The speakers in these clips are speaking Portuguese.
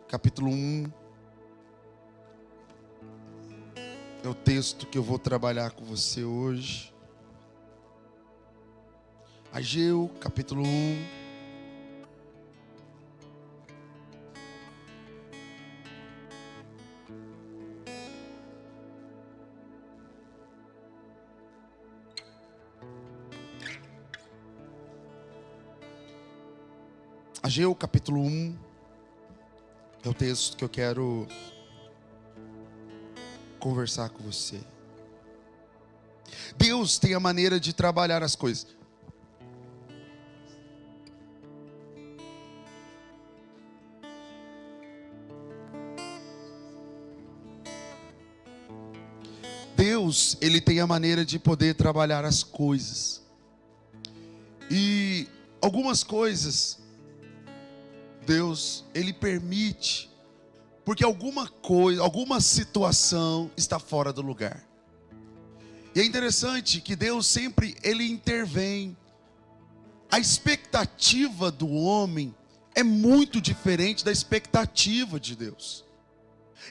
capítulo 1. É o texto que eu vou trabalhar com você hoje. Ageu, capítulo 1. Ageu, capítulo 1. É o texto que eu quero conversar com você. Deus tem a maneira de trabalhar as coisas. Deus, Ele tem a maneira de poder trabalhar as coisas. E algumas coisas Deus, Ele permite, porque alguma coisa, alguma situação está fora do lugar. E é interessante que Deus sempre, Ele intervém. A expectativa do homem é muito diferente da expectativa de Deus.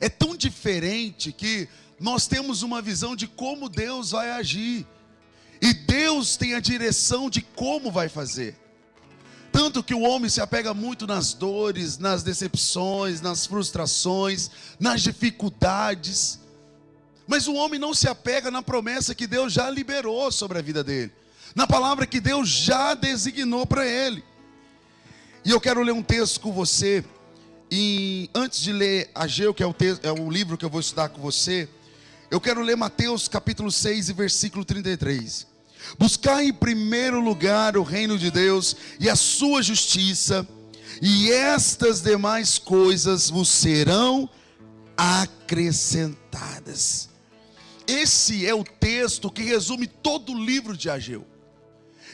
É tão diferente que nós temos uma visão de como Deus vai agir. E Deus tem a direção de como vai fazer. Tanto que o homem se apega muito nas dores, nas decepções, nas frustrações, nas dificuldades. Mas o homem não se apega na promessa que Deus já liberou sobre a vida dele, na palavra que Deus já designou para ele. E eu quero ler um texto com você. E antes de ler Ageu, que é o livro que eu vou estudar com você, eu quero ler Mateus capítulo 6 e versículo 33. Buscar em primeiro lugar o reino de Deus e a sua justiça, e estas demais coisas vos serão acrescentadas. Esse é o texto que resume todo o livro de Ageu.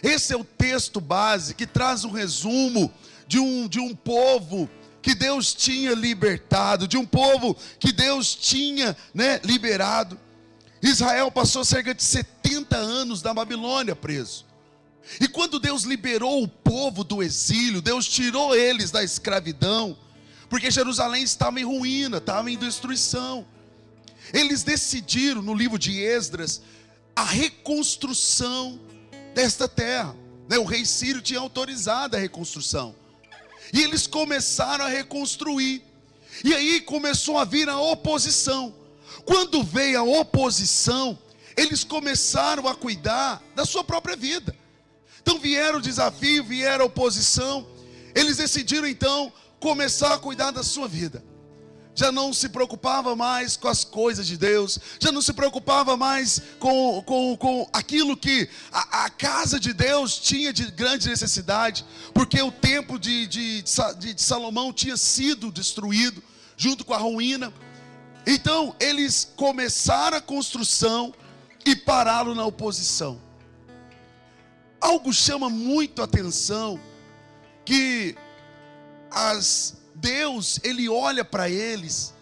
Esse é o texto base que traz um resumo de um povo que Deus tinha libertado, de um povo que Deus tinha, liberado. Israel passou cerca de 70 anos na Babilônia preso. E quando Deus liberou o povo do exílio, Deus tirou eles da escravidão, porque Jerusalém estava em ruína, estava em destruição. Eles decidiram, no livro de Esdras, a reconstrução desta terra. O rei Sírio tinha autorizado a reconstrução. E eles começaram a reconstruir. E aí começou a vir a oposição. Quando veio a oposição, eles começaram a cuidar da sua própria vida. Então vieram o desafio, vieram a oposição. Eles decidiram então começar a cuidar da sua vida. Já não se preocupava mais com as coisas de Deus. Já não se preocupava mais com aquilo que a casa de Deus tinha de grande necessidade. Porque o templo de Salomão tinha sido destruído junto com a ruína. Então eles começaram a construção e pararam na oposição. Algo chama muito a atenção, que Deus, Ele olha para eles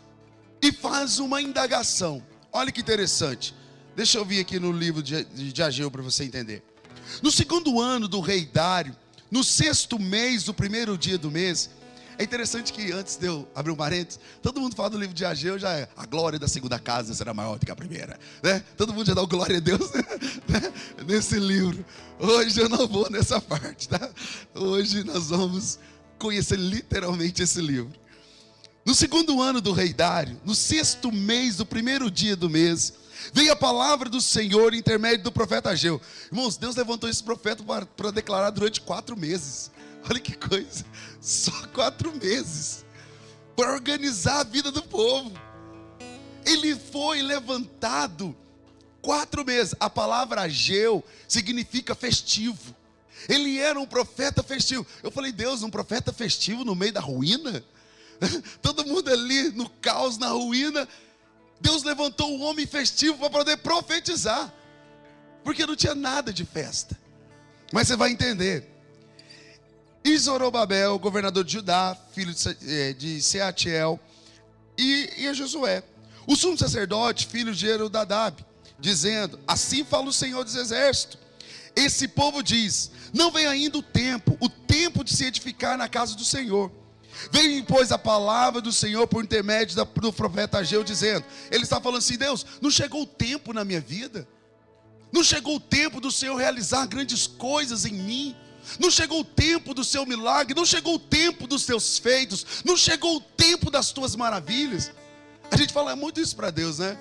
e faz uma indagação. Olha que interessante. Deixa eu vir aqui no livro de Ageu para você entender. No segundo ano do rei Dário, no 6º mês do primeiro dia do mês. É interessante que antes de eu abrir um parênteses, todo mundo fala do livro de Ageu, já é a glória da segunda casa será maior do que a primeira, Todo mundo já dá glória a Deus, nesse livro. Hoje eu não vou nessa parte, Hoje nós vamos conhecer literalmente esse livro. No segundo ano do rei Dário, no 6º mês do primeiro dia do mês, veio a palavra do Senhor, intermédio do profeta Ageu. Irmãos, Deus levantou esse profeta para declarar durante 4 meses. Olha que coisa, só 4 meses, para organizar a vida do povo. Ele foi levantado 4 meses. A palavra Ageu significa festivo. Ele era um profeta festivo. Eu falei, Deus, um profeta festivo no meio da ruína? Todo mundo ali no caos, na ruína. Deus levantou um homem festivo para poder profetizar, porque não tinha nada de festa. Mas você vai entender. E Zorobabel, governador de Judá, filho de Sealtiel, e a Josué, o sumo sacerdote, filho de Jerodadab, dizendo: assim fala o Senhor dos Exércitos, esse povo diz: não vem ainda o tempo de se edificar na casa do Senhor. Veio, pois, a palavra do Senhor por intermédio do profeta Ageu, dizendo, ele está falando assim: Deus, não chegou o tempo na minha vida? Não chegou o tempo do Senhor realizar grandes coisas em mim? Não chegou o tempo do seu milagre? Não chegou o tempo dos teus feitos? Não chegou o tempo das tuas maravilhas? A gente fala muito isso para Deus, né?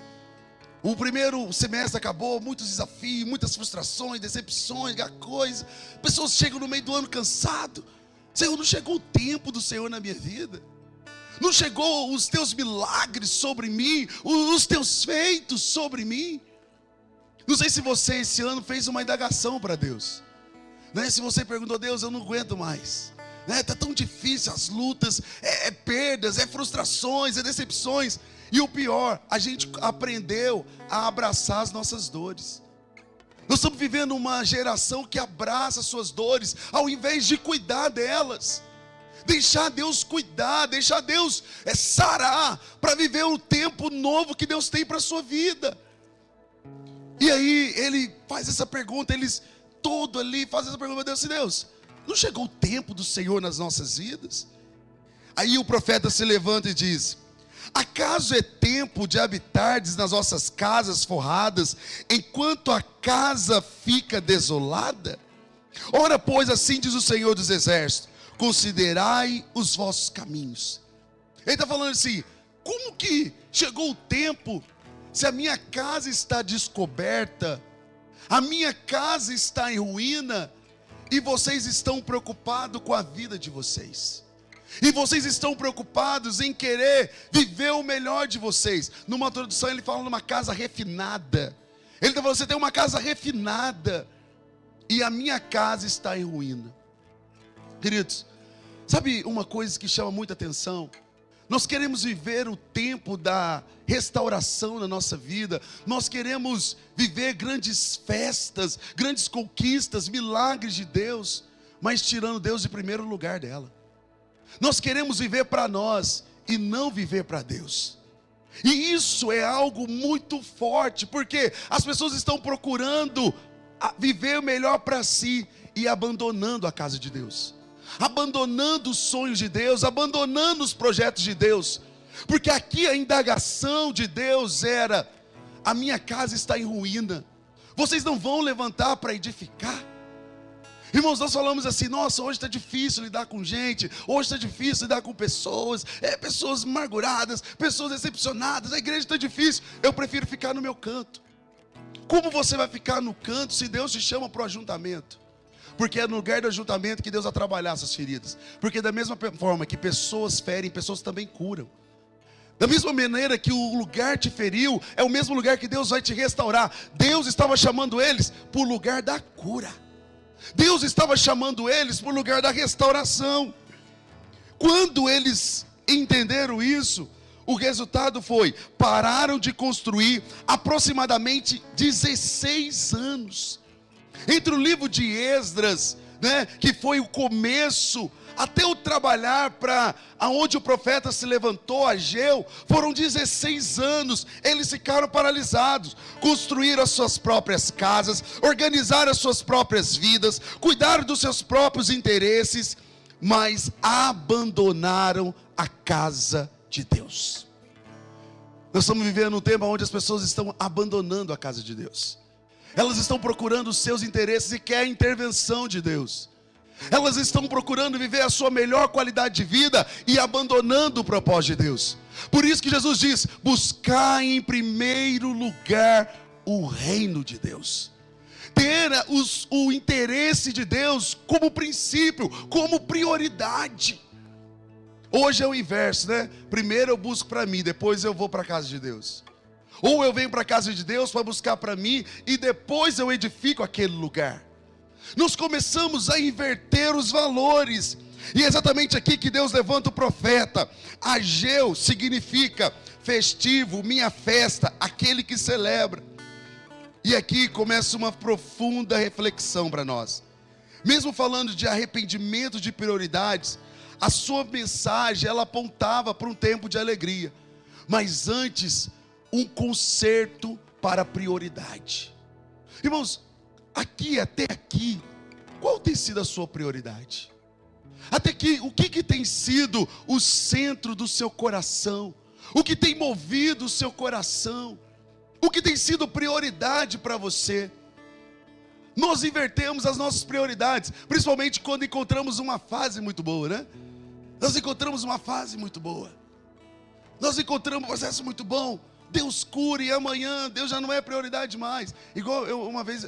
O primeiro semestre acabou, muitos desafios, muitas frustrações, decepções, coisa. Pessoas chegam no meio do ano cansado. Senhor, não chegou o tempo do Senhor na minha vida? Não chegou os teus milagres sobre mim, os teus feitos sobre mim? Não sei se você esse ano fez uma indagação para Deus, né? Se você perguntou: Deus, eu não aguento mais, né? Está tão difícil as lutas, perdas, frustrações, decepções. E o pior, a gente aprendeu a abraçar as nossas dores. Nós estamos vivendo uma geração que abraça as suas dores, ao invés de cuidar delas. Deixar Deus cuidar, deixar Deus sarar, para viver o tempo novo que Deus tem para a sua vida. E aí ele faz essa pergunta, eles todo ali fazem essa pergunta: Deus, não chegou o tempo do Senhor nas nossas vidas? Aí o profeta se levanta e diz: acaso é tempo de habitardes nas vossas casas forradas, enquanto a casa fica desolada? Ora, pois, assim diz o Senhor dos Exércitos: considerai os vossos caminhos. Ele está falando assim: como que chegou o tempo, se a minha casa está descoberta, a minha casa está em ruína, e vocês estão preocupados com a vida de vocês? E vocês estão preocupados em querer viver o melhor de vocês. Numa tradução ele fala numa casa refinada. Ele está falando: você tem uma casa refinada, e a minha casa está em ruína. Queridos, sabe uma coisa que chama muita atenção? Nós queremos viver o tempo da restauração na nossa vida. Nós queremos viver grandes festas, grandes conquistas, milagres de Deus, mas tirando Deus de primeiro lugar dela. Nós queremos viver para nós e não viver para Deus. E isso é algo muito forte, porque as pessoas estão procurando viver o melhor para si e abandonando a casa de Deus, abandonando os sonhos de Deus, abandonando os projetos de Deus. Porque aqui a indagação de Deus era: a minha casa está em ruína, vocês não vão levantar para edificar? Irmãos, nós falamos assim: nossa, hoje está difícil lidar com gente, hoje está difícil lidar com pessoas, pessoas amarguradas, pessoas decepcionadas, a igreja está difícil, eu prefiro ficar no meu canto. Como você vai ficar no canto se Deus te chama para o ajuntamento? Porque é no lugar do ajuntamento que Deus vai trabalhar essas feridas. Porque da mesma forma que pessoas ferem, pessoas também curam. Da mesma maneira que o lugar te feriu, é o mesmo lugar que Deus vai te restaurar. Deus estava chamando eles para o lugar da cura. Deus estava chamando eles para o lugar da restauração. Quando eles entenderam isso, o resultado foi: pararam de construir aproximadamente 16 anos. Entre o livro de Esdras, né, que foi o começo, até o trabalhar para aonde o profeta se levantou, Ageu, foram 16 anos. Eles ficaram paralisados, construíram as suas próprias casas, organizaram as suas próprias vidas, cuidaram dos seus próprios interesses, mas abandonaram a casa de Deus. Nós estamos vivendo um tempo onde as pessoas estão abandonando a casa de Deus. Elas estão procurando os seus interesses e querem a intervenção de Deus. Elas estão procurando viver a sua melhor qualidade de vida e abandonando o propósito de Deus. Por isso que Jesus diz: buscar em primeiro lugar o reino de Deus. Ter o interesse de Deus como princípio, como prioridade. Hoje é o inverso, né? Primeiro eu busco para mim, depois eu vou para a casa de Deus. Ou eu venho para a casa de Deus para buscar para mim, e depois eu edifico aquele lugar. Nós começamos a inverter os valores. E é exatamente aqui que Deus levanta o profeta. Ageu significa festivo, minha festa, aquele que celebra. E aqui começa uma profunda reflexão para nós. Mesmo falando de arrependimento de prioridades, a sua mensagem ela apontava para um tempo de alegria. Mas antes, um conserto para a prioridade. Irmãos, até aqui, qual tem sido a sua prioridade? Até que o que tem sido o centro do seu coração? O que tem movido o seu coração? O que tem sido prioridade para você? Nós invertemos as nossas prioridades, principalmente quando encontramos uma fase muito boa, né? Nós encontramos uma fase muito boa. Nós encontramos um processo muito bom. Deus cura e amanhã Deus já não é prioridade mais. Igual uma vez,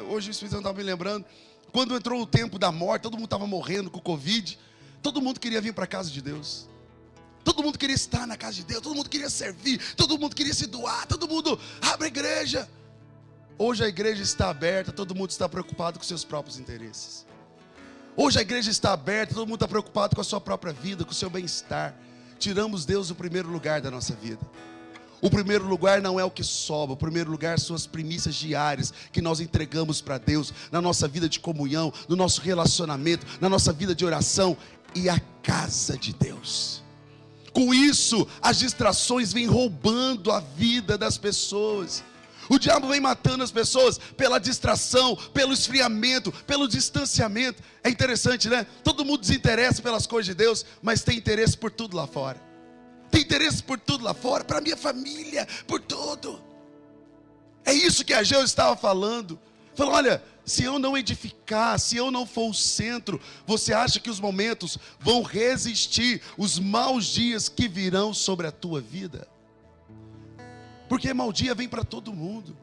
hoje o Espírito Santo estava me lembrando, quando entrou o tempo da morte, todo mundo estava morrendo com o Covid, todo mundo queria vir para a casa de Deus. Todo mundo queria estar na casa de Deus, todo mundo queria servir, todo mundo queria se doar, todo mundo abre a igreja. Hoje a igreja está aberta, todo mundo está preocupado com seus próprios interesses. Hoje a igreja está aberta, todo mundo está preocupado com a sua própria vida, com o seu bem-estar. Tiramos Deus do primeiro lugar da nossa vida. O primeiro lugar não é o que sobra, o primeiro lugar são as primícias diárias que nós entregamos para Deus, na nossa vida de comunhão, no nosso relacionamento, na nossa vida de oração e a casa de Deus. Com isso, as distrações vêm roubando a vida das pessoas. O diabo vem matando as pessoas pela distração, pelo esfriamento, pelo distanciamento. É interessante, né? Todo mundo desinteressa pelas coisas de Deus, mas tem interesse por tudo lá fora. Tem interesse por tudo lá fora, para a minha família, por tudo. É isso que Ageu estava falando. Falou, olha, se eu não edificar, se eu não for o centro, você acha que os momentos vão resistir os maus dias que virão sobre a tua vida? Porque mau dia vem para todo mundo.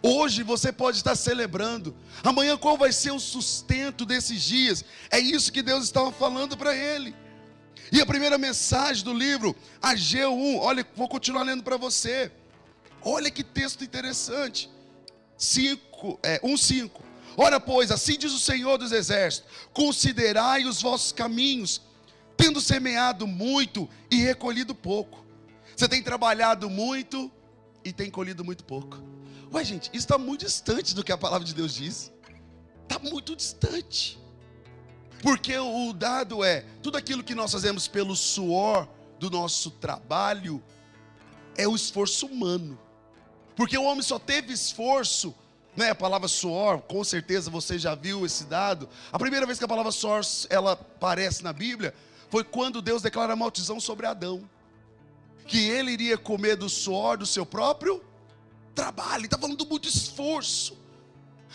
Hoje você pode estar celebrando, amanhã qual vai ser o sustento desses dias? É isso que Deus estava falando para ele. E a primeira mensagem do livro, Ageu 1, olha, vou continuar lendo para você. Olha que texto interessante. 1:5. Ora, pois, assim diz o Senhor dos Exércitos: considerai os vossos caminhos, tendo semeado muito e recolhido pouco. Você tem trabalhado muito e tem colhido muito pouco. Ué, gente, isso está muito distante do que a palavra de Deus diz. Está muito distante. Porque o dado é, tudo aquilo que nós fazemos pelo suor do nosso trabalho é o esforço humano. Porque o homem só teve esforço, né? A palavra suor, com certeza você já viu esse dado. A primeira vez que a palavra suor ela aparece na Bíblia foi quando Deus declara a maldição sobre Adão, que ele iria comer do suor do seu próprio trabalho. Ele está falando do muito esforço.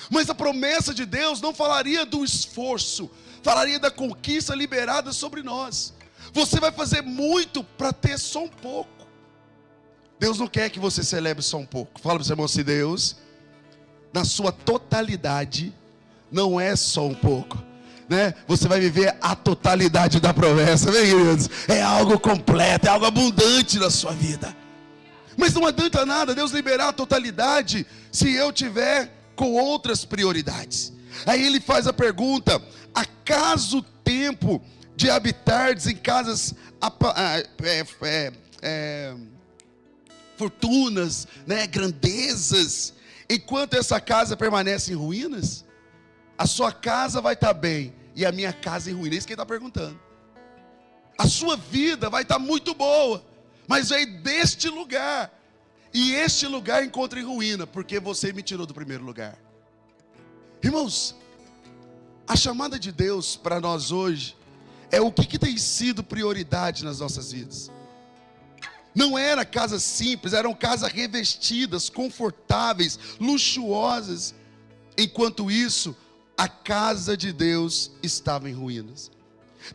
Mas a promessa de Deus não falaria do esforço, falaria da conquista liberada sobre nós. Você vai fazer muito para ter só um pouco. Deus não quer que você celebre só um pouco. Fala para o seu irmão assim: Deus, na sua totalidade, não é só um pouco, né? Você vai viver a totalidade da promessa, né, queridos? É algo completo, é algo abundante na sua vida. Mas não adianta nada Deus liberar a totalidade se eu tiver com outras prioridades. Aí ele faz a pergunta: acaso o tempo de habitardes em casas fortunas, né, grandezas, enquanto essa casa permanece em ruínas? A sua casa vai estar bem e a minha casa em ruína. É isso que ele está perguntando. A sua vida vai estar muito boa, mas vem deste lugar, e este lugar encontra em ruína, porque você me tirou do primeiro lugar. Irmãos, a chamada de Deus para nós hoje é o que tem sido prioridade nas nossas vidas. Não eram casas simples, eram casas revestidas, confortáveis, luxuosas. Enquanto isso, a casa de Deus estava em ruínas.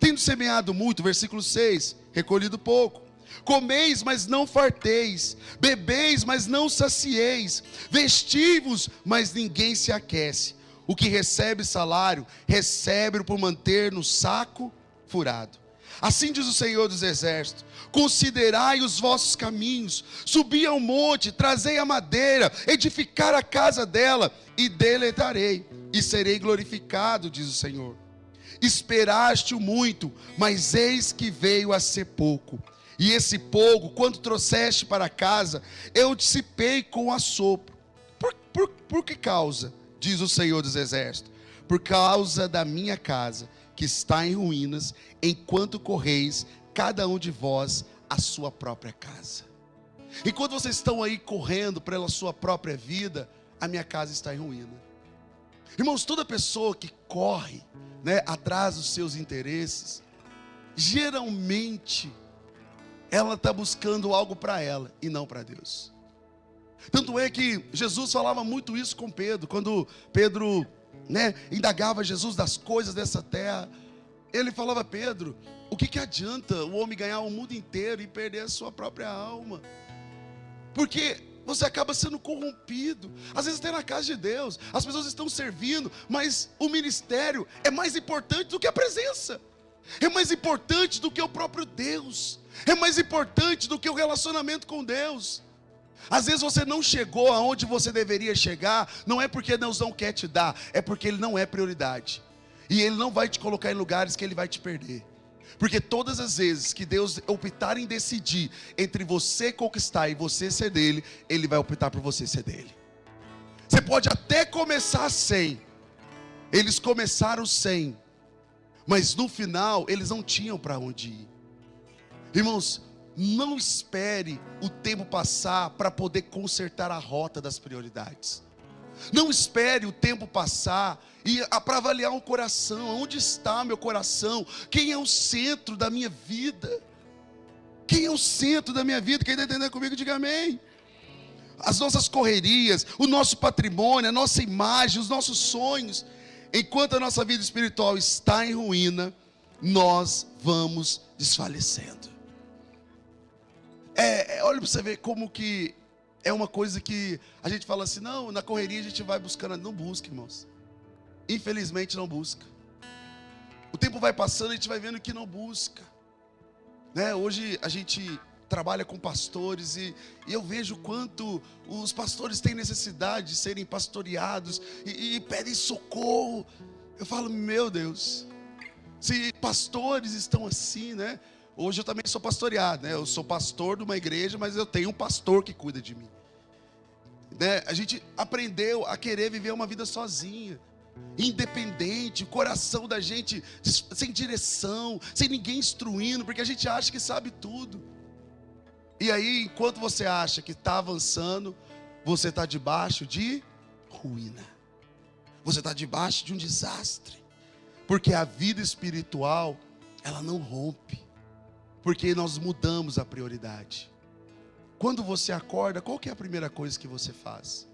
Tendo semeado muito, versículo 6, recolhido pouco. Comeis, mas não farteis. Bebeis, mas não sacieis. Vestivos, mas ninguém se aquece. O que recebe salário, recebe por manter no saco furado. Assim diz o Senhor dos Exércitos: considerai os vossos caminhos, subi ao monte, trazei a madeira, edificar a casa dela, e deletarei, e serei glorificado, diz o Senhor. Esperaste-o muito, mas eis que veio a ser pouco. E esse pouco, quando trouxeste para casa, eu dissipei com assopro. Por que causa? Diz o Senhor dos Exércitos: por causa da minha casa, que está em ruínas, enquanto correis, cada um de vós, a sua própria casa. Enquanto vocês estão aí correndo pela sua própria vida, a minha casa está em ruína. Irmãos, toda pessoa que corre né, atrás dos seus interesses, geralmente ela está buscando algo para ela e não para Deus. Tanto é que Jesus falava muito isso com Pedro, quando Pedro, né, indagava Jesus das coisas dessa terra. Ele falava: Pedro, o que adianta o homem ganhar o mundo inteiro e perder a sua própria alma? Porque você acaba sendo corrompido. Às vezes até na casa de Deus, as pessoas estão servindo, mas o ministério é mais importante do que a presença, é mais importante do que o próprio Deus, é mais importante do que o relacionamento com Deus. Às vezes você não chegou aonde você deveria chegar, não é porque Deus não quer te dar, é porque Ele não é prioridade. E Ele não vai te colocar em lugares que Ele vai te perder. Porque todas as vezes que Deus optar em decidir entre você conquistar e você ser dele, Ele vai optar por você ser dele. Você pode até começar sem. Eles começaram sem, mas no final eles não tinham para onde ir. Irmãos, não espere o tempo passar para poder consertar a rota das prioridades. Não espere o tempo passar e para avaliar o coração. Onde está meu coração? Quem é o centro da minha vida? Quem é o centro da minha vida? Quem está entendendo comigo, diga amém. As nossas correrias, o nosso patrimônio, a nossa imagem, os nossos sonhos. Enquanto a nossa vida espiritual está em ruína, nós vamos desfalecendo. Olha para você ver como que é uma coisa que a gente fala assim: não, na correria a gente vai buscando. Não busca, irmãos. Infelizmente não busca. O tempo vai passando e a gente vai vendo que não busca, né? Hoje a gente trabalha com pastores e eu vejo quanto os pastores têm necessidade de serem pastoreados e pedem socorro. Eu falo: meu Deus, se pastores estão assim, né? Hoje eu também sou pastoreado, né? Eu sou pastor de uma igreja, mas eu tenho um pastor que cuida de mim, né? A gente aprendeu a querer viver uma vida sozinha, independente, o coração da gente sem direção, sem ninguém instruindo, porque a gente acha que sabe tudo. E aí, enquanto você acha que está avançando, você está debaixo de ruína, você está debaixo de um desastre, porque a vida espiritual, ela não rompe, porque nós mudamos a prioridade. Quando você acorda, qual que é a primeira coisa que você faz?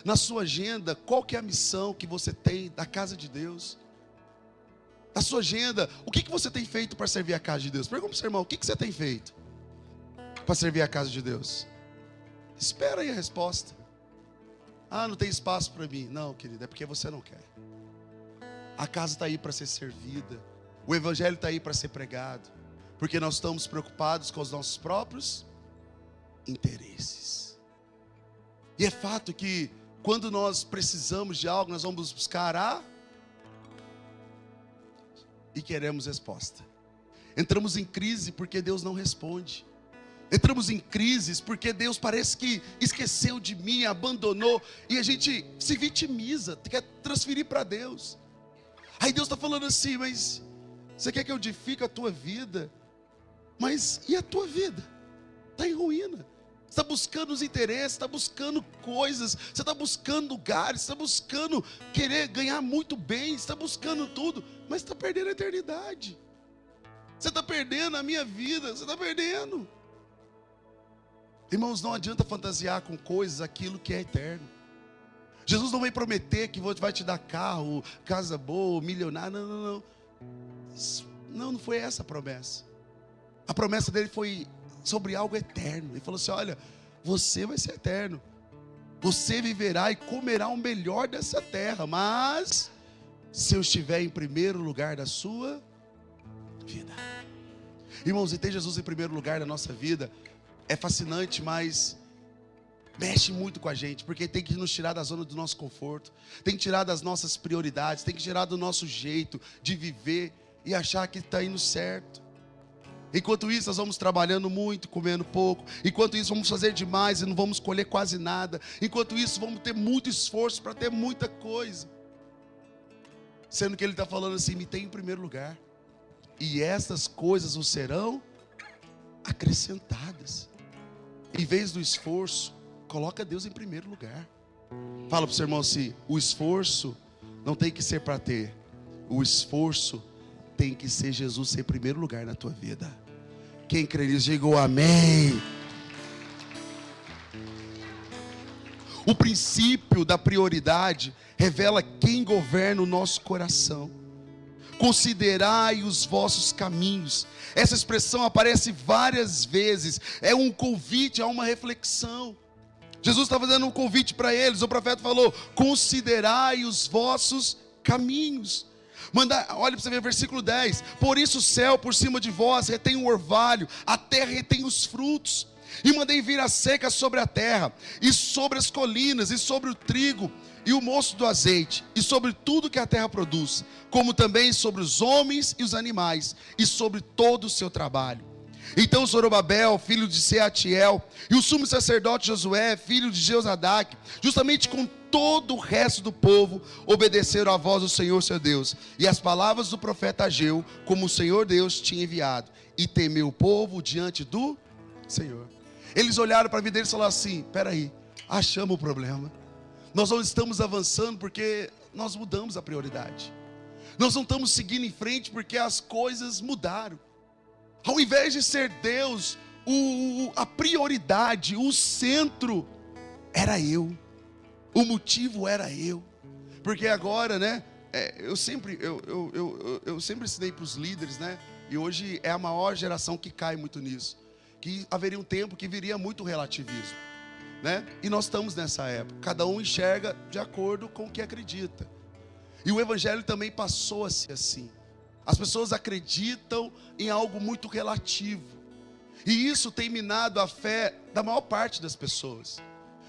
Na sua agenda, qual que é a missão que você tem da casa de Deus? Na sua agenda, o que você tem feito para servir a casa de Deus? Pergunta para o seu irmão: o que você tem feito para servir a casa de Deus? Espera aí a resposta. Ah, não tem espaço para mim. Não, querido, é porque você não quer. A casa está aí para ser servida, o evangelho está aí para ser pregado, porque nós estamos preocupados com os nossos próprios interesses. E é fato que quando nós precisamos de algo, nós vamos buscar e queremos resposta. Entramos em crise porque Deus não responde. Entramos em crises porque Deus parece que esqueceu de mim, abandonou, e a gente se vitimiza, quer transferir para Deus. Aí Deus está falando assim: mas você quer que eu edifique a tua vida? Mas e a tua vida? Está em ruína. Você está buscando os interesses, está buscando coisas, você está buscando lugares, você está buscando querer ganhar muito bem, você está buscando tudo, mas está perdendo a eternidade. Você está perdendo a minha vida, você está perdendo. Irmãos, não adianta fantasiar com coisas aquilo que é eterno. Jesus não vai prometer que vai te dar carro, casa boa, milionário. Não. Não foi essa a promessa. A promessa dele foi sobre algo eterno. Ele falou assim: olha, você vai ser eterno, você viverá e comerá o melhor dessa terra, mas se eu estiver em primeiro lugar da sua vida. Irmãos, e ter Jesus em primeiro lugar da nossa vida é fascinante, mas mexe muito com a gente, porque tem que nos tirar da zona do nosso conforto, tem que tirar das nossas prioridades, tem que tirar do nosso jeito de viver e achar que está indo certo. Enquanto isso, nós vamos trabalhando muito, comendo pouco. Enquanto isso, vamos fazer demais e não vamos colher quase nada. Enquanto isso, vamos ter muito esforço para ter muita coisa. Sendo que Ele está falando assim: me tem em primeiro lugar, e estas coisas vos serão acrescentadas. Em vez do esforço, coloca Deus em primeiro lugar. Fala para o seu irmão assim: o esforço não tem que ser para ter, o esforço tem que ser Jesus ser em primeiro lugar na tua vida. Quem crê nisso, diga o amém. O princípio da prioridade revela quem governa o nosso coração. Considerai os vossos caminhos. Essa expressão aparece várias vezes. É um convite a uma reflexão. Jesus está fazendo um convite para eles. O profeta falou: considerai os vossos caminhos. Olha para você ver, versículo 10. Por isso o céu por cima de vós retém o orvalho, a terra retém os frutos. E mandei vir a seca sobre a terra, e sobre as colinas, e sobre o trigo, e o mosto do azeite, e sobre tudo que a terra produz, como também sobre os homens e os animais, e sobre todo o seu trabalho. Então Zorobabel, filho de Seatiel, e o sumo sacerdote Josué, filho de Jeozadak, justamente com todo o resto do povo, obedeceram à voz do Senhor seu Deus, e as palavras do profeta Ageu, como o Senhor Deus tinha enviado, e temeu o povo diante do Senhor. Eles olharam para a vida deles e falaram assim: peraí, achamos o problema. Nós não estamos avançando porque nós mudamos a prioridade. Nós não estamos seguindo em frente porque as coisas mudaram. Ao invés de ser Deus a prioridade, o centro, era eu. O motivo era eu. Porque agora, né, eu sempre ensinei para os líderes, né, e hoje é a maior geração que cai muito nisso, que haveria um tempo que viria muito relativismo, né? E nós estamos nessa época. Cada um enxerga de acordo com o que acredita. E o evangelho também passou a ser assim. As pessoas acreditam em algo muito relativo. E isso tem minado a fé da maior parte das pessoas.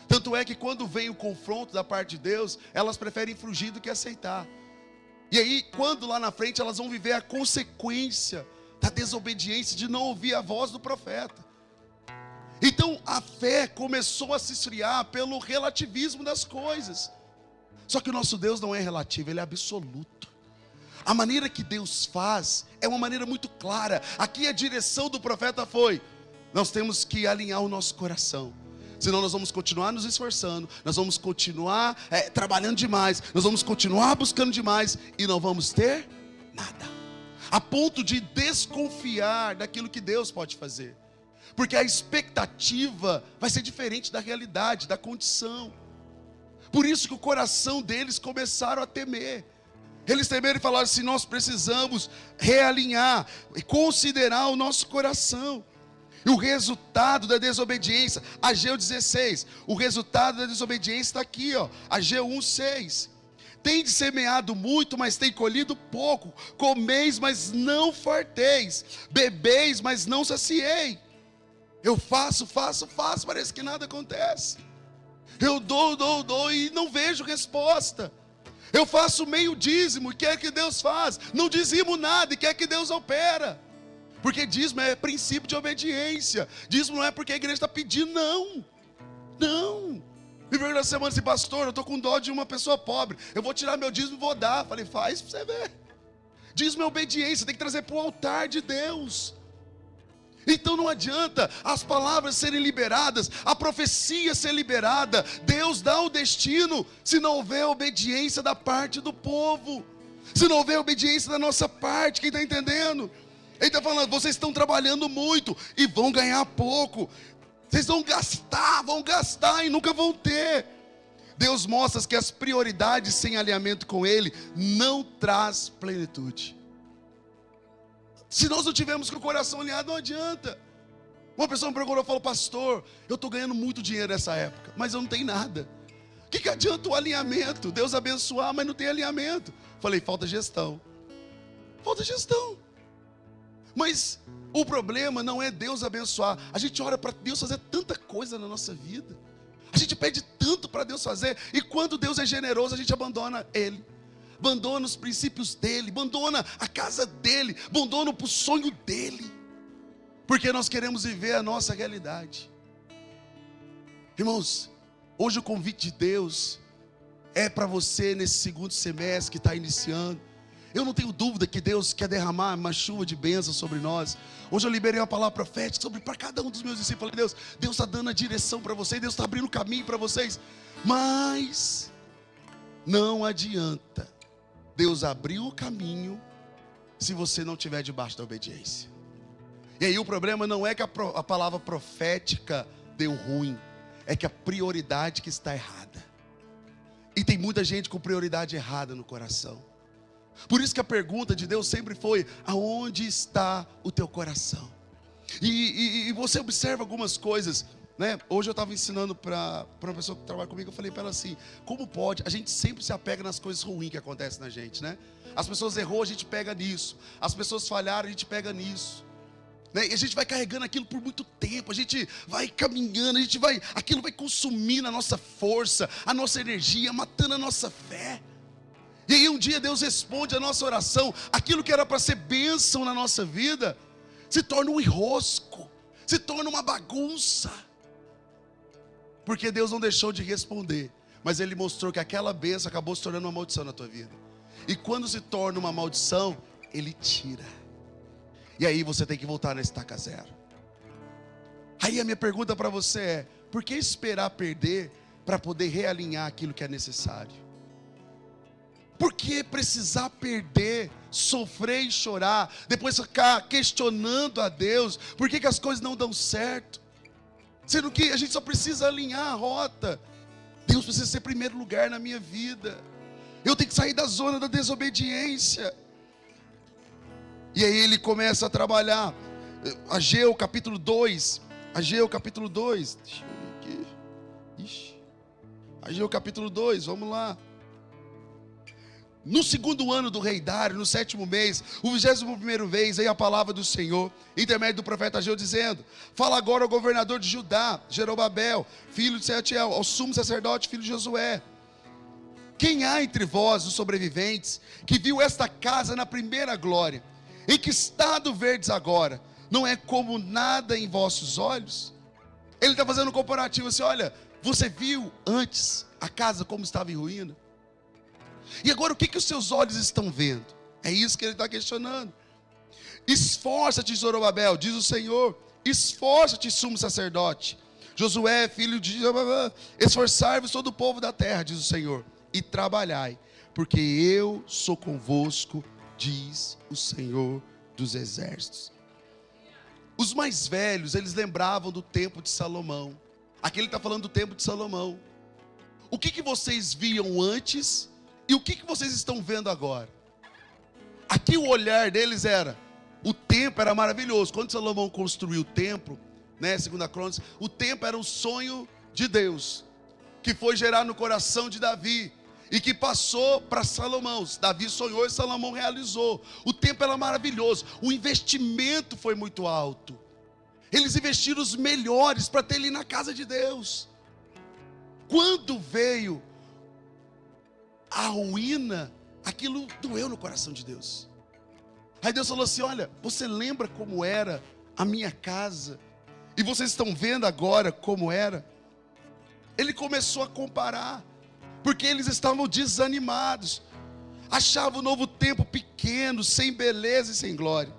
Tanto é que quando vem o confronto da parte de Deus, elas preferem fugir do que aceitar. E aí, quando lá na frente elas vão viver a consequência da desobediência, de não ouvir a voz do profeta. Então a fé começou a se esfriar pelo relativismo das coisas. Só que o nosso Deus não é relativo, Ele é absoluto. A maneira que Deus faz é uma maneira muito clara. Aqui a direção do profeta foi: nós temos que alinhar o nosso coração, senão nós vamos continuar nos esforçando, nós vamos continuar trabalhando demais, nós vamos continuar buscando demais e não vamos ter nada. A ponto de desconfiar daquilo que Deus pode fazer. Porque a expectativa vai ser diferente da realidade, da condição. Por isso que o coração deles começaram a temer. Eles temeram e falaram assim: nós precisamos realinhar e considerar o nosso coração. E o resultado da desobediência, Ageu 16, o resultado da desobediência está aqui, ó, Ageu 1:6. Tendes semeado muito, mas tem colhido pouco. Comeis, mas não farteis. Bebeis, mas não saciei. Eu faço, parece que nada acontece. Eu dou e não vejo resposta. Eu faço meio dízimo e quer que Deus faz. Não dizimo nada e quer que Deus opera. Porque dízimo é princípio de obediência. Dízimo não é porque a igreja está pedindo, não. Não. Me veio na semana assim: pastor, eu estou com dó de uma pessoa pobre, eu vou tirar meu dízimo e vou dar. Falei: faz para você ver. Dízimo é obediência, tem que trazer para o altar de Deus. Então não adianta as palavras serem liberadas, a profecia ser liberada, Deus dá o destino, se não houver obediência da parte do povo, se não houver obediência da nossa parte. Quem está entendendo? Ele está falando: vocês estão trabalhando muito e vão ganhar pouco. Vocês vão gastar e nunca vão ter. Deus mostra que as prioridades sem alinhamento com Ele não traz plenitude. Se nós não tivermos com o coração alinhado, não adianta. Uma pessoa me procurou e falou: pastor, eu estou ganhando muito dinheiro nessa época, mas eu não tenho nada. O que adianta o alinhamento? Deus abençoar, mas não tem alinhamento. Falei: falta gestão. Falta gestão. Mas o problema não é Deus abençoar. A gente ora para Deus fazer tanta coisa na nossa vida. A gente pede tanto para Deus fazer. E quando Deus é generoso, a gente abandona Ele. Abandona os princípios dEle. Abandona a casa dEle. Abandona o sonho dEle. Porque nós queremos viver a nossa realidade. Irmãos, hoje o convite de Deus é para você nesse segundo semestre que está iniciando. Eu não tenho dúvida que Deus quer derramar uma chuva de bênção sobre nós. Hoje eu liberei uma palavra profética para cada um dos meus discípulos. Falei: Deus está dando a direção para vocês, Deus está abrindo o caminho para vocês. Mas não adianta Deus abriu o caminho se você não estiver debaixo da obediência. E aí o problema não é que a palavra profética deu ruim, é que a prioridade que está errada. E tem muita gente com prioridade errada no coração. Por isso que a pergunta de Deus sempre foi: aonde está o teu coração? E você observa algumas coisas, né? Hoje eu estava ensinando para uma pessoa que trabalha comigo, eu falei para ela assim: como pode? A gente sempre se apega nas coisas ruins que acontecem na gente, né? As pessoas errou, a gente pega nisso. As pessoas falharam, a gente pega nisso, né? E a gente vai carregando aquilo por muito tempo. A gente vai caminhando, aquilo vai consumindo a nossa força, a nossa energia, matando a nossa fé. E aí um dia Deus responde a nossa oração. Aquilo que era para ser bênção na nossa vida se torna um enrosco, se torna uma bagunça, porque Deus não deixou de responder, mas Ele mostrou que aquela bênção acabou se tornando uma maldição na tua vida. E quando se torna uma maldição, Ele tira. E aí você tem que voltar na estaca zero. Aí a minha pergunta para você é: por que esperar perder para poder realinhar aquilo que é necessário? Por que precisar perder, sofrer e chorar, depois ficar questionando a Deus, por que as coisas não dão certo? Sendo que a gente só precisa alinhar a rota. Deus precisa ser primeiro lugar na minha vida. Eu tenho que sair da zona da desobediência. E aí ele começa a trabalhar. Ageu capítulo 2. Ageu capítulo 2. Deixa eu ver aqui. Ageu capítulo 2, vamos lá. No segundo ano do rei Dário, no 7º mês, o 21º mês, veio a palavra do Senhor, intermédio do profeta Ageu, dizendo: fala agora ao governador de Judá, Jerobabel, filho de Sealtiel, ao sumo sacerdote, filho de Josué: quem há entre vós, os sobreviventes, que viu esta casa na primeira glória? Em que estado verdes agora? Não é como nada em vossos olhos? Ele está fazendo um comparativo assim: olha, você viu antes a casa como estava em ruína? E agora o que os seus olhos estão vendo? É isso que ele está questionando. Esforça-te, Zorobabel, diz o Senhor. Esforça-te, sumo sacerdote Josué, filho de esforçai-vos todo o povo da terra, diz o Senhor, e trabalhai, porque eu sou convosco, diz o Senhor dos exércitos. Os mais velhos, eles lembravam do tempo de Salomão. Aqui ele está falando do tempo de Salomão. O que vocês viam antes e o que vocês estão vendo agora? Aqui o olhar deles era: o templo era maravilhoso. Quando Salomão construiu o templo, né, 2 Crônicas, o templo era um sonho de Deus, que foi gerado no coração de Davi, e que passou para Salomão. Davi sonhou e Salomão realizou. O templo era maravilhoso, o investimento foi muito alto. Eles investiram os melhores para ter ele na casa de Deus. Quando veio a ruína, aquilo doeu no coração de Deus. Aí Deus falou assim: olha, você lembra como era a minha casa? E vocês estão vendo agora como era? Ele começou a comparar, porque eles estavam desanimados, achavam o novo templo pequeno, sem beleza e sem glória.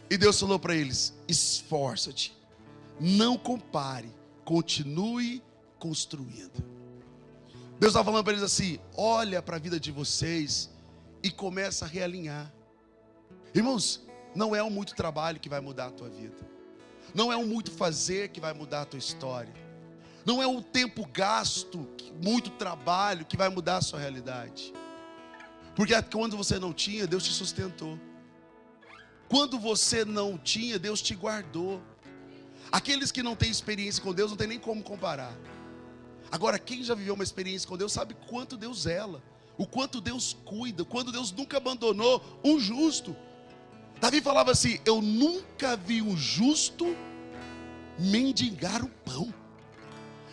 E Deus falou para eles: esforça-te, não compare, continue construindo. Deus está falando para eles assim: olha para a vida de vocês e começa a realinhar. Irmãos, não é um muito trabalho que vai mudar a tua vida. Não é um muito fazer que vai mudar a tua história. Não é um tempo gasto, muito trabalho que vai mudar a sua realidade. Porque quando você não tinha, Deus te sustentou. Quando você não tinha, Deus te guardou. Aqueles que não têm experiência com Deus não tem nem como comparar. Agora, quem já viveu uma experiência com Deus sabe quanto Deus zela, o quanto Deus cuida, o quanto Deus nunca abandonou um justo. Davi falava assim: eu nunca vi um justo mendigar o pão.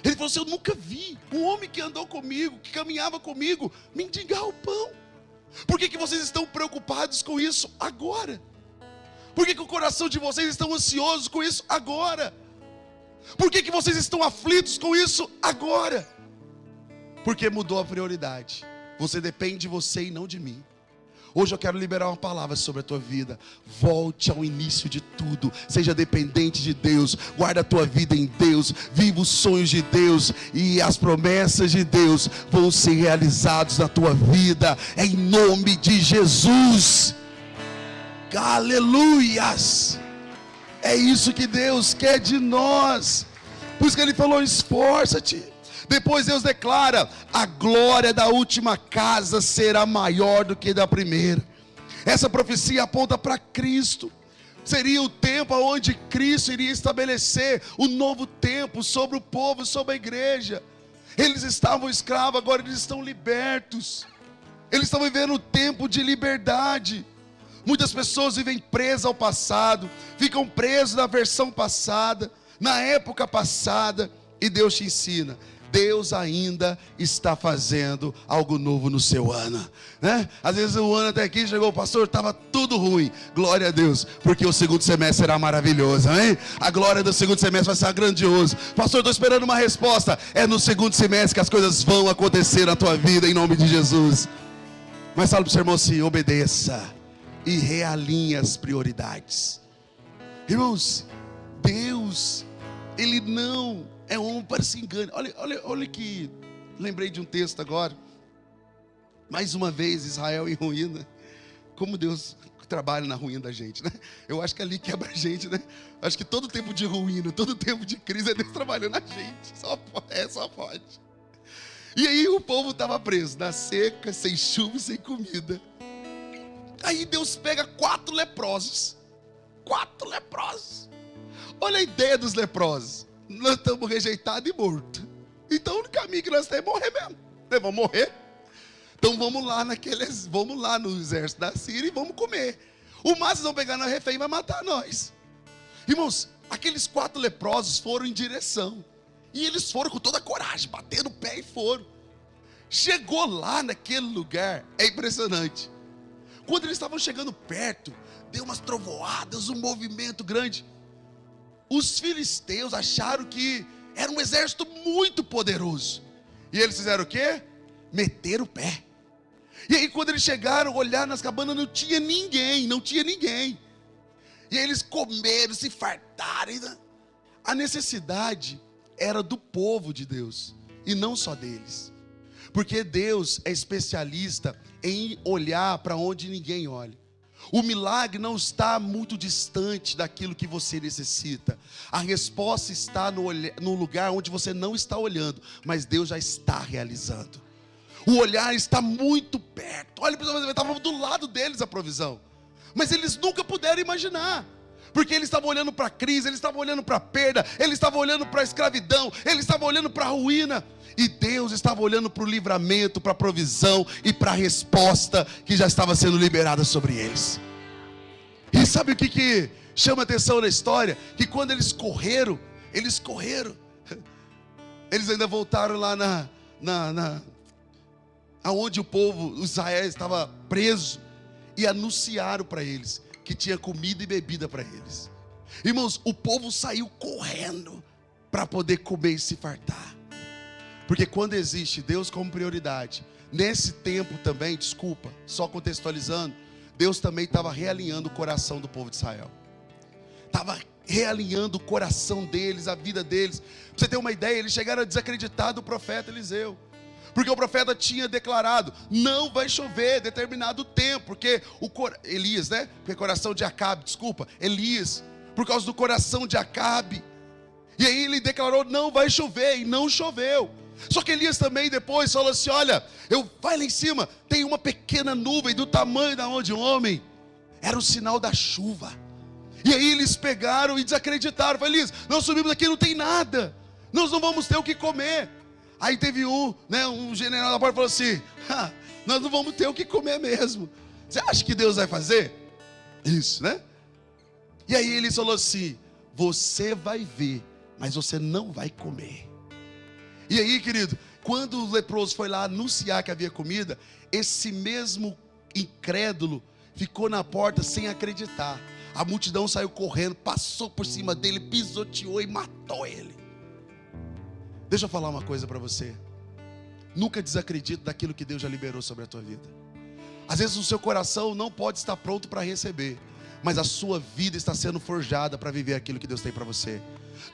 Ele falou assim: eu nunca vi um homem que andou comigo, que caminhava comigo, mendigar o pão. Por que vocês estão preocupados com isso agora? Por que o coração de vocês está ansioso com isso agora? Por que vocês estão aflitos com isso agora? Porque mudou a prioridade. Você depende de você e não de mim. Hoje eu quero liberar uma palavra sobre a tua vida. Volte ao início de tudo. Seja dependente de Deus. Guarda a tua vida em Deus. Viva os sonhos de Deus. E as promessas de Deus vão ser realizadas na tua vida. Em nome de Jesus. Aleluias. É isso que Deus quer de nós. Por isso que Ele falou: esforça-te. Depois Deus declara: a glória da última casa será maior do que da primeira. Essa profecia aponta para Cristo. Seria o tempo onde Cristo iria estabelecer o novo tempo sobre o povo, sobre a igreja. Eles estavam escravos, agora eles estão libertos. Eles estão vivendo um tempo de liberdade. Muitas pessoas vivem presas ao passado, ficam presas na versão passada, na época passada, e Deus te ensina: Deus ainda está fazendo algo novo no seu ano, né? Às vezes o ano até aqui chegou, pastor, estava tudo ruim. Glória a Deus, porque o segundo semestre será maravilhoso, hein? A glória do segundo semestre vai ser grandioso. Pastor, estou esperando uma resposta. É no segundo semestre que as coisas vão acontecer na tua vida, em nome de Jesus. Mas fala para o seu irmão assim: obedeça e realinhe as prioridades. Irmãos, Deus, Ele não é homem para se enganar. Olha que lembrei de um texto agora. Mais uma vez, Israel em ruína. Como Deus trabalha na ruína da gente, né? Eu acho que ali quebra a gente, né? Acho que todo tempo de ruína, todo tempo de crise é Deus trabalhando na gente. Só pode. E aí o povo estava preso na seca, sem chuva e sem comida. Aí Deus pega 4 leprosos. 4 leprosos. Olha a ideia dos leprosos. Nós estamos rejeitados e mortos. Então o único caminho que nós temos é morrer mesmo. Nós vamos morrer. Então vamos lá no exército da Síria e vamos comer. O máximo vão pegar na refém e vai matar nós. Irmãos, aqueles 4 leprosos foram em direção. E eles foram com toda a coragem, batendo o pé e foram. Chegou lá naquele lugar, é impressionante. Quando eles estavam chegando perto, deu umas trovoadas, um movimento grande. Os filisteus acharam que era um exército muito poderoso. E eles fizeram o quê? Meteram o pé. E aí quando eles chegaram, olharam nas cabanas, não tinha ninguém. E aí eles comeram, se fartaram. A necessidade era do povo de Deus, e não só deles. Porque Deus é especialista em olhar para onde ninguém olha. O milagre não está muito distante daquilo que você necessita. A resposta está no lugar onde você não está olhando, mas Deus já está realizando. O olhar está muito perto. Olha, estava do lado deles a provisão, mas eles nunca puderam imaginar. Porque eles estavam olhando para a crise, eles estavam olhando para a perda, eles estavam olhando para a escravidão, eles estavam olhando para a ruína. E Deus estava olhando para o livramento, para a provisão e para a resposta que já estava sendo liberada sobre eles. E sabe o que chama atenção na história? Que quando eles correram, eles ainda voltaram lá aonde o povo, Israel, estava preso, e anunciaram para eles que tinha comida e bebida para eles. Irmãos, o povo saiu correndo para poder comer e se fartar. Porque quando existe Deus como prioridade, nesse tempo também, só contextualizando, Deus também estava realinhando o coração do povo de Israel. Estava realinhando o coração deles, a vida deles. Para você ter uma ideia, eles chegaram a desacreditar do profeta Eliseu. Porque o profeta tinha declarado: não vai chover determinado tempo. Porque Elias, né? Porque coração de Acabe, Elias, por causa do coração de Acabe. E aí ele declarou: não vai chover, e não choveu. Só que Elias também depois falou assim: olha, vai lá em cima, tem uma pequena nuvem do tamanho da mão de um homem. Era o sinal da chuva. E aí eles pegaram e desacreditaram. Falaram: Elias, nós subimos aqui, não tem nada, nós não vamos ter o que comer. Aí teve um general da porta falou assim: nós não vamos ter o que comer mesmo. Você acha que Deus vai fazer isso, né? E aí ele falou assim: você vai ver, mas você não vai comer. E aí, querido, quando o leproso foi lá anunciar que havia comida, esse mesmo incrédulo ficou na porta sem acreditar. A multidão saiu correndo, passou por cima dele, pisoteou e matou ele. Deixa eu falar uma coisa para você: nunca desacredite daquilo que Deus já liberou sobre a tua vida. Às vezes o seu coração não pode estar pronto para receber, mas a sua vida está sendo forjada para viver aquilo que Deus tem para você.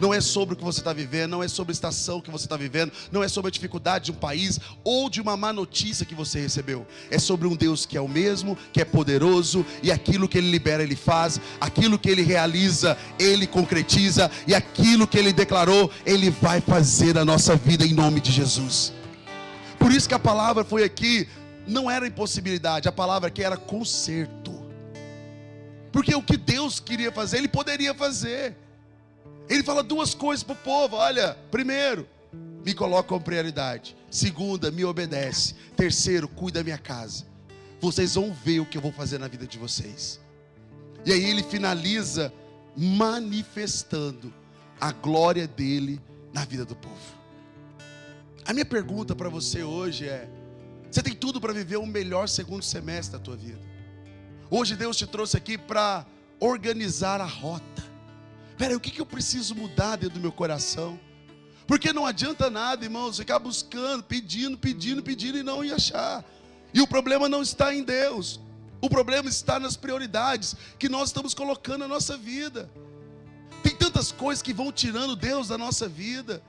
Não é sobre o que você está vivendo, não é sobre a estação que você está vivendo, não é sobre a dificuldade de um país ou de uma má notícia que você recebeu. É sobre um Deus que é o mesmo, que é poderoso, e aquilo que Ele libera, Ele faz, aquilo que Ele realiza, Ele concretiza, e aquilo que Ele declarou, Ele vai fazer na nossa vida em nome de Jesus. Por isso que a palavra foi aqui, não era impossibilidade, a palavra aqui era conserto. Porque o que Deus queria fazer, Ele poderia fazer. Ele fala duas coisas para o povo: olha, primeiro, me coloca como prioridade. Segunda, me obedece. Terceiro, cuida da minha casa. Vocês vão ver o que eu vou fazer na vida de vocês. E aí ele finaliza manifestando a glória dele na vida do povo. A minha pergunta para você hoje é: você tem tudo para viver o melhor segundo semestre da tua vida. Hoje Deus te trouxe aqui para organizar a rota. Peraí, o que eu preciso mudar dentro do meu coração? Porque não adianta nada, irmãos, ficar buscando, pedindo e não ir achar. E o problema não está em Deus. O problema está nas prioridades que nós estamos colocando na nossa vida. Tem tantas coisas que vão tirando Deus da nossa vida.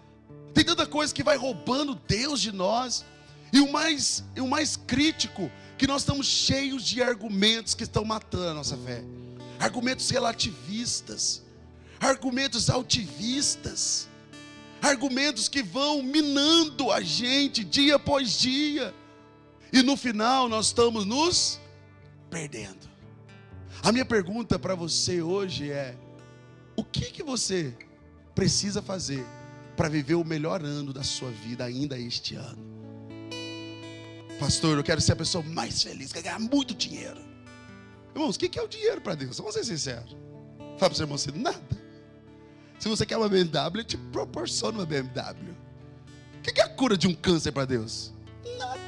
Tem tanta coisa que vai roubando Deus de nós. E o mais crítico, que nós estamos cheios de argumentos que estão matando a nossa fé. Argumentos relativistas. Argumentos altivistas, argumentos que vão minando a gente dia após dia, e no final nós estamos nos perdendo. A minha pergunta para você hoje é: o que você precisa fazer para viver o melhor ano da sua vida ainda este ano? Pastor, eu quero ser a pessoa mais feliz, quero ganhar muito dinheiro. Irmãos, o que é o dinheiro para Deus? Vamos ser sinceros. Fala para o seu irmão assim: nada. Se você quer uma BMW, Ele te proporciona uma BMW. O que é a cura de um câncer para Deus? Nada.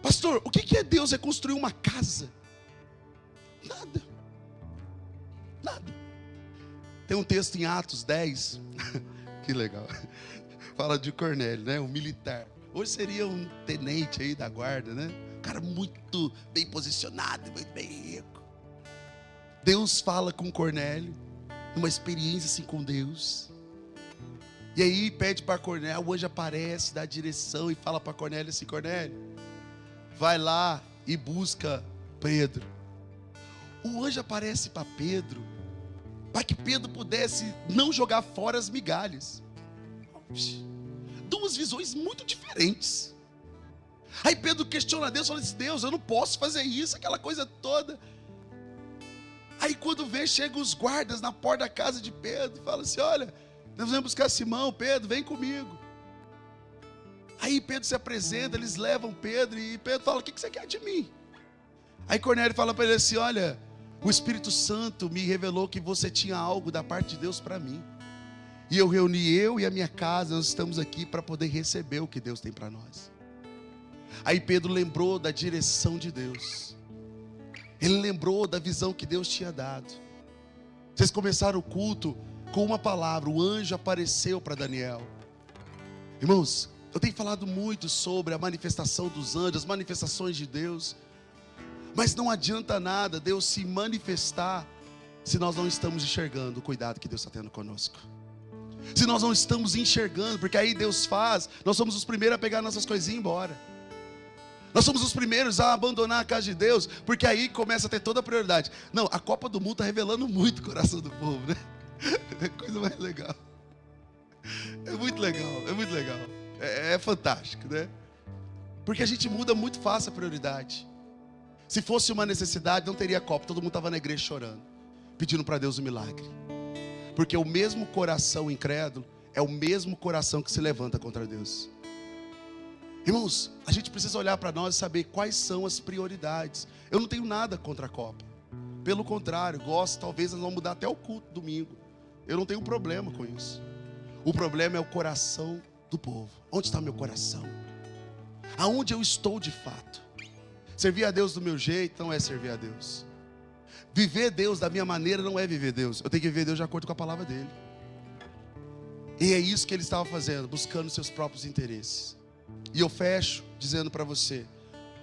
Pastor, o que é Deus reconstruir uma casa? Nada. Nada. Tem um texto em Atos 10, que legal, fala de Cornélio, né? Um militar. Hoje seria um tenente aí da guarda, né? Um cara muito bem posicionado, muito bem rico. Deus fala com Cornélio, uma experiência assim com Deus. E aí pede para Cornélio, o anjo aparece, dá direção e fala para Cornélio assim: Cornélio, vai lá e busca Pedro. O anjo aparece para Pedro, para que Pedro pudesse não jogar fora as migalhas. Duas visões muito diferentes. Aí Pedro questiona Deus, fala assim: Deus, eu não posso fazer isso, aquela coisa toda. Aí quando vê, chegam os guardas na porta da casa de Pedro, fala assim: olha, nós vamos buscar Simão. Pedro, vem comigo. Aí Pedro se apresenta, eles levam Pedro, e Pedro fala: o que você quer de mim? Aí Cornélio fala para ele assim: olha, o Espírito Santo me revelou que você tinha algo da parte de Deus para mim, e eu reuni eu e a minha casa, nós estamos aqui para poder receber o que Deus tem para nós. Aí Pedro lembrou da direção de Deus. Ele lembrou da visão que Deus tinha dado. Vocês começaram o culto com uma palavra: o anjo apareceu para Daniel. Irmãos, eu tenho falado muito sobre a manifestação dos anjos, as manifestações de Deus. Mas não adianta nada Deus se manifestar se nós não estamos enxergando o cuidado que Deus está tendo conosco. Se nós não estamos enxergando, porque aí Deus faz, nós somos os primeiros a pegar nossas coisinhas e ir embora. Nós somos os primeiros a abandonar a casa de Deus, porque aí começa a ter toda a prioridade. Não, a Copa do Mundo está revelando muito o coração do povo, né? É coisa mais legal. É muito legal, é muito legal. É fantástico, né? Porque a gente muda muito fácil a prioridade. Se fosse uma necessidade, não teria Copa. Todo mundo estava na igreja chorando, pedindo para Deus um milagre. Porque o mesmo coração incrédulo é o mesmo coração que se levanta contra Deus. Irmãos, a gente precisa olhar para nós e saber quais são as prioridades. Eu não tenho nada contra a Copa. Pelo contrário, gosto, talvez nós vamos mudar até o culto domingo. Eu não tenho problema com isso. O problema é o coração do povo. Onde está meu coração? Aonde eu estou de fato? Servir a Deus do meu jeito não é servir a Deus. Viver Deus da minha maneira não é viver Deus. Eu tenho que viver Deus de acordo com a palavra dele. E é isso que ele estava fazendo, buscando seus próprios interesses. E eu fecho dizendo para você: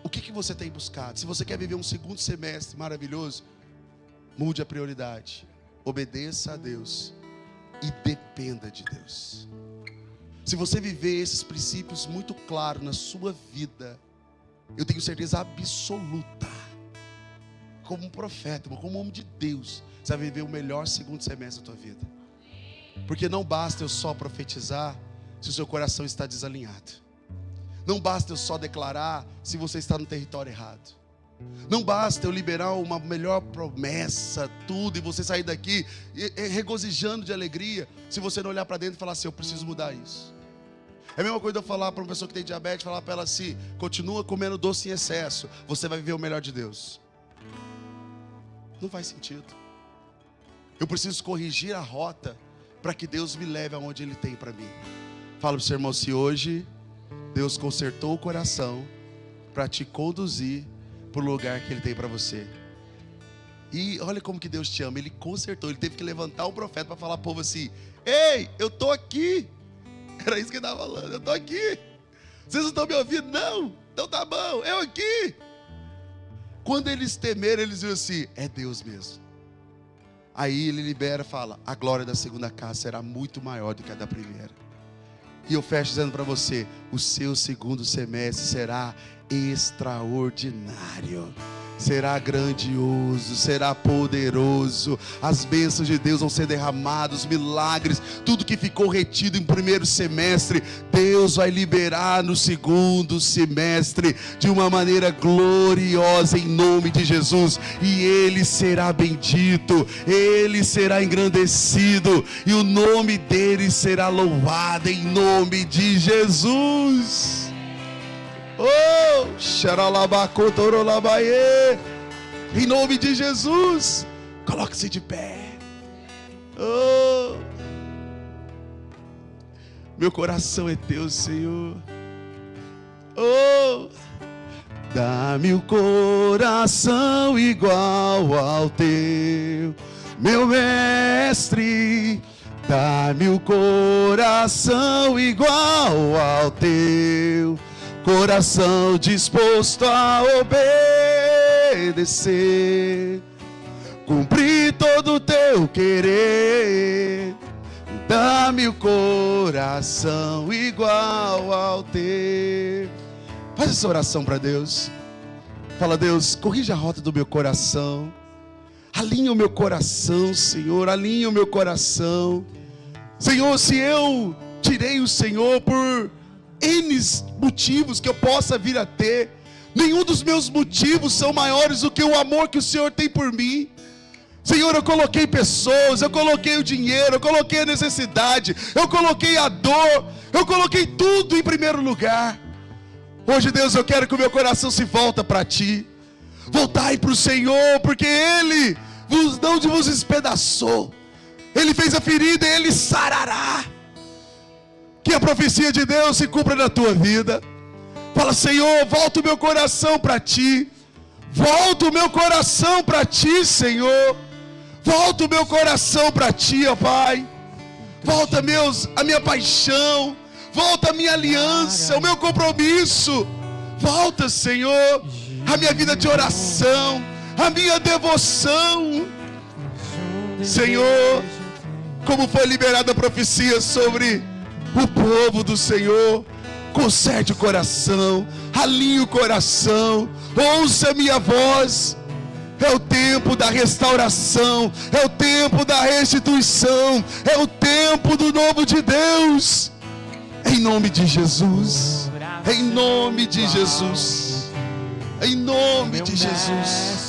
O que você tem buscado? Se você quer viver um segundo semestre maravilhoso, mude a prioridade. Obedeça a Deus e dependa de Deus. Se você viver esses princípios muito claros na sua vida, eu tenho certeza absoluta, como um profeta, como um homem de Deus, você vai viver o melhor segundo semestre da tua vida. Porque não basta eu só profetizar se o seu coração está desalinhado. Não basta eu só declarar se você está no território errado. Não basta eu liberar uma melhor promessa, tudo, e você sair daqui regozijando de alegria, se você não olhar para dentro e falar assim: eu preciso mudar isso. É a mesma coisa eu falar para uma pessoa que tem diabetes, falar para ela assim: continua comendo doce em excesso, você vai viver o melhor de Deus. Não faz sentido. Eu preciso corrigir a rota para que Deus me leve aonde Ele tem para mim. Fala para o seu irmão: se hoje Deus consertou o coração para te conduzir para o lugar que Ele tem para você. E olha como que Deus te ama. Ele consertou, Ele teve que levantar um profeta para falar para o povo assim: ei, eu estou aqui. Era isso que ele estava falando: eu estou aqui. Vocês não estão me ouvindo? Não? Então tá bom, eu aqui. Quando eles temeram, eles viram assim: é Deus mesmo. Aí Ele libera e fala: a glória da segunda casa será muito maior do que a da primeira. E eu fecho dizendo para você: o seu segundo semestre será extraordinário, será grandioso, será poderoso. As bênçãos de Deus vão ser derramadas, milagres, tudo que ficou retido em primeiro semestre, Deus vai liberar no segundo semestre de uma maneira gloriosa, em nome de Jesus. E Ele será bendito, Ele será engrandecido, e o nome dEle será louvado, em nome de Jesus. Oh, xaralabacotorolabaê, em nome de Jesus. Coloque-se de pé. Oh, meu coração é teu, Senhor. Oh, dá-me o coração igual ao teu, meu mestre. Dá-me o coração igual ao teu, coração disposto a obedecer, cumprir todo o teu querer. Dá-me o coração igual ao teu. Faz essa oração para Deus. Fala: Deus, corrija a rota do meu coração. Alinha o meu coração, Senhor. Alinha o meu coração. Senhor, se eu tirei o Senhor por N motivos que eu possa vir a ter, nenhum dos meus motivos são maiores do que o amor que o Senhor tem por mim. Senhor, eu coloquei pessoas, eu coloquei o dinheiro, eu coloquei a necessidade, eu coloquei a dor, eu coloquei tudo em primeiro lugar. Hoje, Deus, eu quero que o meu coração se volta para Ti. Voltai para o Senhor, porque Ele não vos despedaçou, Ele fez a ferida e Ele sarará. Que a profecia de Deus se cumpra na tua vida. Fala: Senhor, volta o meu coração para Ti. Volta o meu coração para Ti, Senhor. Volta o meu coração para Ti, ó Pai. Volta, a minha paixão. Volta a minha aliança, o meu compromisso. Volta, Senhor, a minha vida de oração, a minha devoção. Senhor, como foi liberada a profecia sobre o povo do Senhor, conserte o coração, alinhe o coração, ouça a minha voz. É o tempo da restauração, é o tempo da restituição, é o tempo do novo de Deus. Em nome de Jesus, em nome de Jesus, em nome de Jesus.